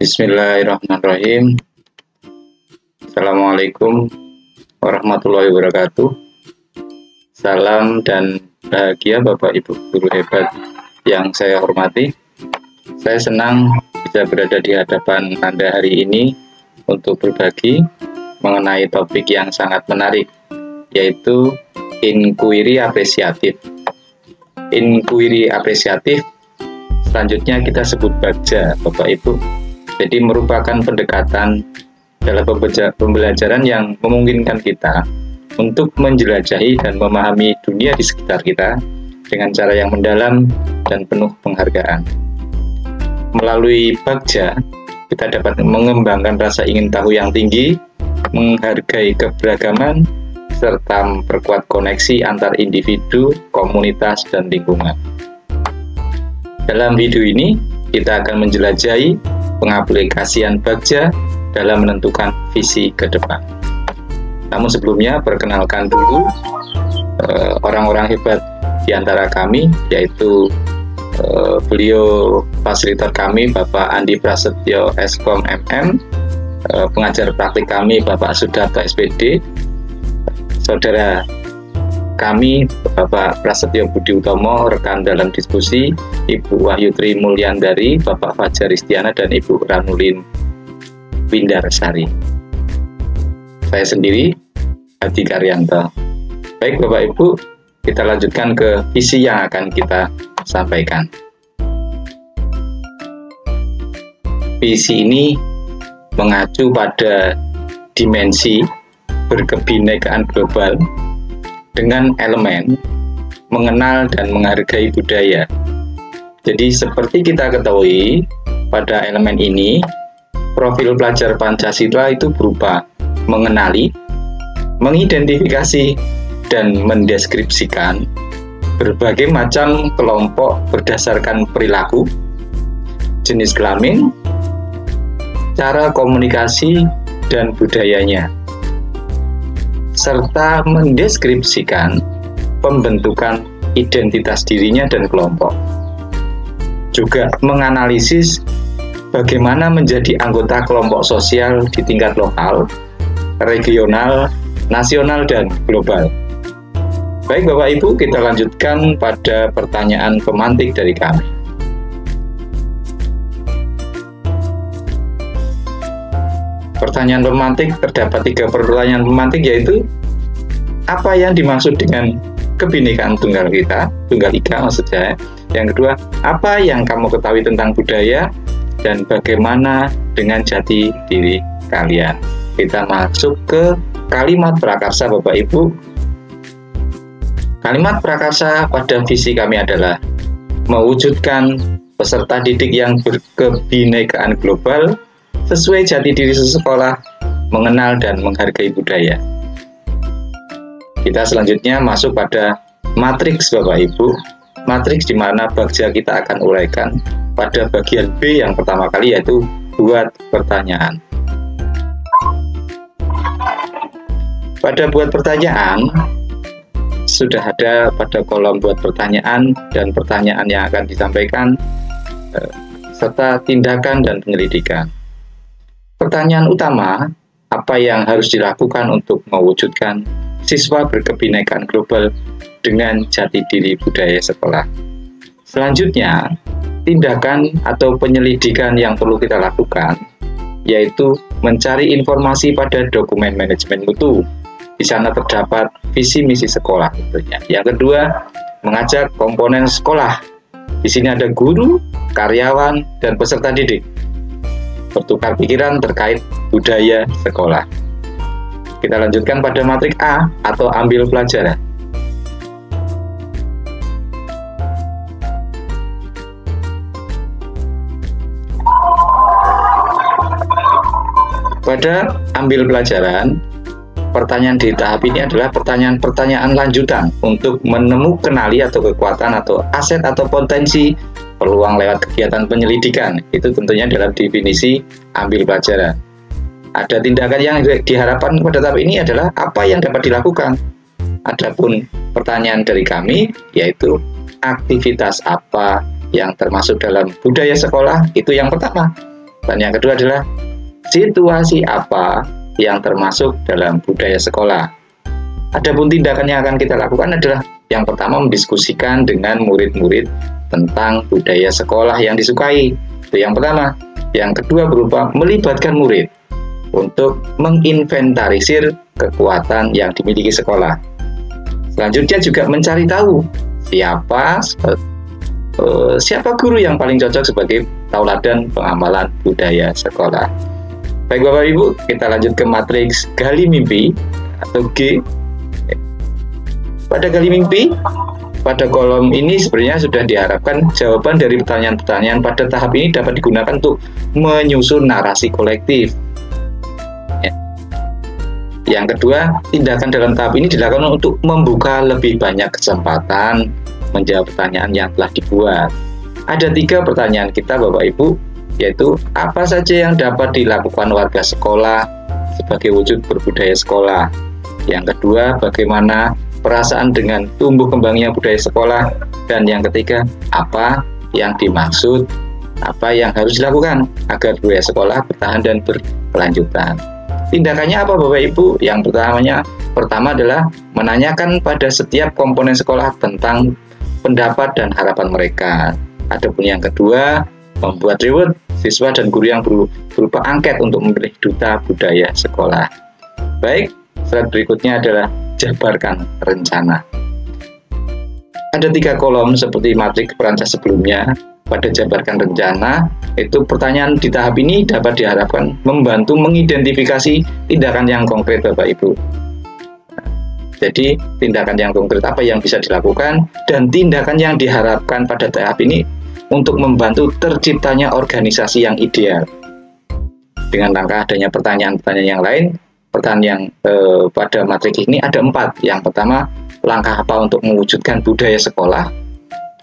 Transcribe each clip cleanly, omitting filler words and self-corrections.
Bismillahirrahmanirrahim. Assalamualaikum warahmatullahi wabarakatuh. Salam dan bahagia Bapak Ibu guru hebat yang saya hormati. Saya senang bisa berada di hadapan Anda hari ini untuk berbagi mengenai topik yang sangat menarik, yaitu inquiry apresiatif. Inquiry apresiatif selanjutnya kita sebut bagja, Bapak Ibu. Jadi merupakan pendekatan dalam pembelajaran yang memungkinkan kita untuk menjelajahi dan memahami dunia di sekitar kita dengan cara yang mendalam dan penuh penghargaan. Melalui bagja, kita dapat mengembangkan rasa ingin tahu yang tinggi, menghargai keberagaman, serta memperkuat koneksi antar individu, komunitas, dan lingkungan. Dalam video ini, kita akan menjelajahi pengaplikasian bagja dalam menentukan visi ke depan. Namun sebelumnya, perkenalkan dulu orang-orang hebat di antara kami, yaitu beliau fasilitator kami, Bapak Andi Prasetyo Eskom MM, pengajar praktik kami, Bapak Sudarto SPD, saudara kami, Bapak Prasetyo Budi Utomo, rekan dalam diskusi, Ibu Wahyu Tri Mulyandari, Bapak Fajar Istiana, dan Ibu Ranulin Windarsari. Saya sendiri, Hadi Karyanto. Baik Bapak Ibu, kita lanjutkan ke visi yang akan kita sampaikan. Visi ini mengacu pada dimensi berkebinekaan global dengan elemen mengenal dan menghargai budaya. Jadi seperti kita ketahui, pada elemen ini profil pelajar Pancasila itu berupa mengenali, mengidentifikasi, dan mendeskripsikan berbagai macam kelompok berdasarkan perilaku, jenis kelamin, cara komunikasi, dan budayanya, serta mendeskripsikan pembentukan identitas dirinya dan kelompok. Juga menganalisis bagaimana menjadi anggota kelompok sosial di tingkat lokal, regional, nasional, dan global. Baik Bapak Ibu, kita lanjutkan pada pertanyaan pemantik dari kami. Pertanyaan pemantik, terdapat 3 pertanyaan pemantik, yaitu apa yang dimaksud dengan kebinekaan tunggal ika maksud saya. Yang kedua, apa yang kamu ketahui tentang budaya, dan bagaimana dengan jati diri kalian. Kita masuk ke kalimat prakarsa Bapak Ibu. Kalimat prakarsa pada visi kami adalah mewujudkan peserta didik yang berkebinekaan global sesuai jati diri sekolah, mengenal dan menghargai budaya. Kita selanjutnya masuk pada matriks Bapak Ibu. Matriks di mana bagja kita akan uraikan pada bagian B yang pertama kali, yaitu buat pertanyaan. Pada buat pertanyaan, sudah ada pada kolom buat pertanyaan dan pertanyaan yang akan disampaikan, serta tindakan dan penyelidikan. Pertanyaan utama, apa yang harus dilakukan untuk mewujudkan siswa berkebinekaan global dengan jati diri budaya sekolah. Selanjutnya, tindakan atau penyelidikan yang perlu kita lakukan, yaitu mencari informasi pada dokumen manajemen mutu. Di sana terdapat visi misi sekolah tentunya. Yang kedua, mengajak komponen sekolah. Di sini ada guru, karyawan, dan peserta didik bertukar pikiran terkait budaya sekolah. Kita lanjutkan pada matrik A atau ambil pelajaran. Pada ambil pelajaran, pertanyaan di tahap ini adalah pertanyaan-pertanyaan lanjutan untuk menemukan kenali atau kekuatan atau aset atau potensi peluang lewat kegiatan penyelidikan. Itu tentunya dalam definisi ambil pelajaran. Ada tindakan yang diharapkan pada tahap ini adalah apa yang dapat dilakukan. Adapun pertanyaan dari kami, yaitu aktivitas apa yang termasuk dalam budaya sekolah, itu yang pertama. Dan yang kedua adalah situasi apa yang termasuk dalam budaya sekolah. Adapun tindakan yang akan kita lakukan adalah yang pertama mendiskusikan dengan murid-murid tentang budaya sekolah yang disukai. Itu yang pertama. Yang kedua berupa melibatkan murid untuk menginventarisir kekuatan yang dimiliki sekolah. Selanjutnya juga mencari tahu siapa guru yang paling cocok sebagai tauladan pengamalan budaya sekolah. Baik Bapak Ibu, kita lanjut ke matriks gali mimpi atau G. Pada gali mimpi, pada kolom ini sebenarnya sudah diharapkan jawaban dari pertanyaan-pertanyaan pada tahap ini dapat digunakan untuk menyusun narasi kolektif. Yang kedua, tindakan dalam tahap ini dilakukan untuk membuka lebih banyak kesempatan menjawab pertanyaan yang telah dibuat. Ada 3 pertanyaan kita Bapak Ibu, yaitu apa saja yang dapat dilakukan warga sekolah sebagai wujud berbudaya sekolah. Yang kedua, bagaimana perasaan dengan tumbuh kembangnya budaya sekolah. Dan yang ketiga, apa yang dimaksud, apa yang harus dilakukan agar budaya sekolah bertahan dan berkelanjutan. Tindakannya apa Bapak Ibu? Yang pertama adalah menanyakan pada setiap komponen sekolah tentang pendapat dan harapan mereka. Adapun yang kedua, membuat reward siswa dan guru yang berupa angket untuk memilih duta budaya sekolah. Baik, slide berikutnya adalah jabarkan rencana. Ada 3 kolom seperti matriks perancas sebelumnya. Pada jabarkan rencana, itu pertanyaan di tahap ini dapat diharapkan membantu mengidentifikasi tindakan yang konkret Bapak Ibu. Jadi tindakan yang konkret apa yang bisa dilakukan dan tindakan yang diharapkan pada tahap ini untuk membantu terciptanya organisasi yang ideal. Dengan langkah adanya pertanyaan-pertanyaan yang lain, pertanyaan pada matriks ini ada 4. Yang pertama, langkah apa untuk mewujudkan budaya sekolah,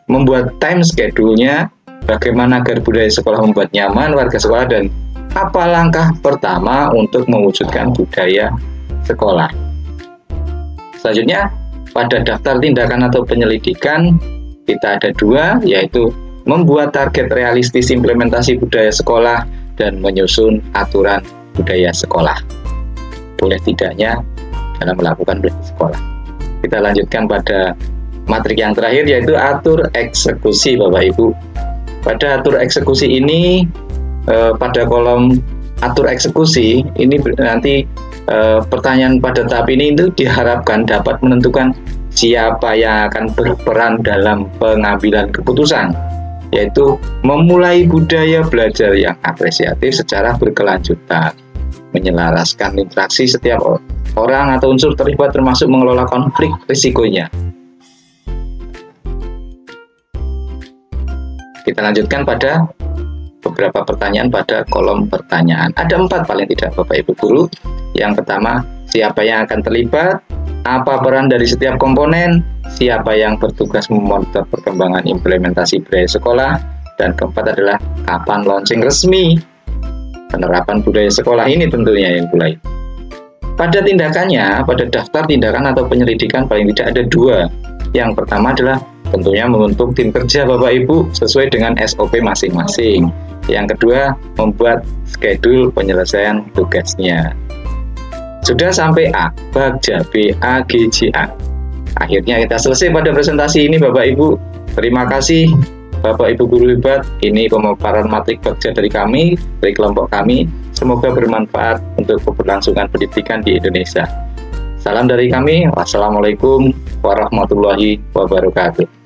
membuat time schedule-nya, bagaimana agar budaya sekolah membuat nyaman warga sekolah, dan apa langkah pertama untuk mewujudkan budaya sekolah. Selanjutnya, pada daftar tindakan atau penyelidikan, kita ada 2, yaitu membuat target realistis implementasi budaya sekolah dan menyusun aturan budaya sekolah. Boleh tidaknya dalam melakukan budaya sekolah. Kita lanjutkan pada matrik yang terakhir, yaitu atur eksekusi Bapak Ibu. Pada atur eksekusi ini, pada kolom atur eksekusi ini nanti pertanyaan pada tahap ini itu diharapkan dapat menentukan siapa yang akan berperan dalam pengambilan keputusan, yaitu memulai budaya belajar yang apresiatif secara berkelanjutan, menyelaraskan interaksi setiap orang atau unsur terlibat termasuk mengelola konflik risikonya. Kita lanjutkan pada beberapa pertanyaan pada kolom pertanyaan. Ada 4 paling tidak Bapak Ibu Guru. Yang pertama, siapa yang akan terlibat, apa peran dari setiap komponen, siapa yang bertugas memonitor perkembangan implementasi budaya sekolah, dan keempat adalah kapan launching resmi penerapan budaya sekolah ini tentunya yang mulai. Pada tindakannya, pada daftar tindakan atau penyelidikan paling tidak ada 2. Yang pertama adalah tentunya membentuk tim kerja Bapak Ibu sesuai dengan SOP masing-masing. Yang kedua, membuat schedule penyelesaian tugasnya. Sudah sampai A, Bagja, B, A, G, C, A. Akhirnya kita selesai pada presentasi ini Bapak Ibu. Terima kasih Bapak Ibu Guru hebat. Ini pemaparan matrik Bagja dari kami, dari kelompok kami. Semoga bermanfaat untuk keberlangsungan pendidikan di Indonesia. Salam dari kami. Wassalamualaikum warahmatullahi wabarakatuh.